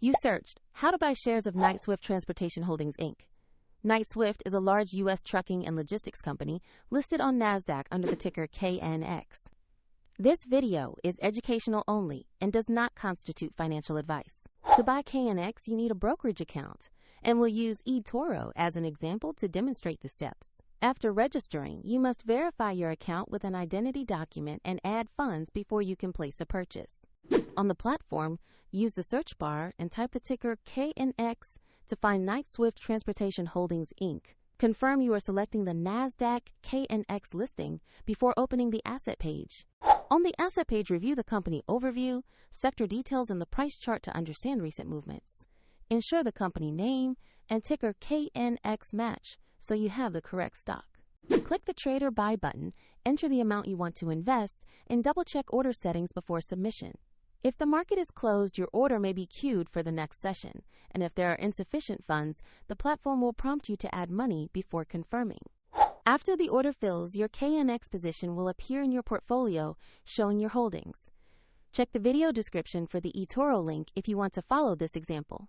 You searched, how to buy shares of Knight-Swift Transportation Holdings, Inc. Knight-Swift is a large U.S. trucking and logistics company listed on NASDAQ under the ticker KNX. This video is educational only and does not constitute financial advice. To buy KNX, you need a brokerage account, and we'll use eToro as an example to demonstrate the steps. After registering, you must verify your account with an identity document and add funds before you can place a purchase. On the platform, use the search bar and type the ticker KNX to find Knight-Swift Transportation Holdings, Inc. Confirm you are selecting the NASDAQ KNX listing before opening the asset page. On the asset page, review the company overview, sector details, and the price chart to understand recent movements. Ensure the company name and ticker KNX match so you have the correct stock. Click the Trade or Buy button, enter the amount you want to invest, and double-check order settings before submission. If the market is closed, your order may be queued for the next session, and if there are insufficient funds, the platform will prompt you to add money before confirming. After the order fills, your KNX position will appear in your portfolio, showing your holdings. Check the video description for the eToro link if you want to follow this example.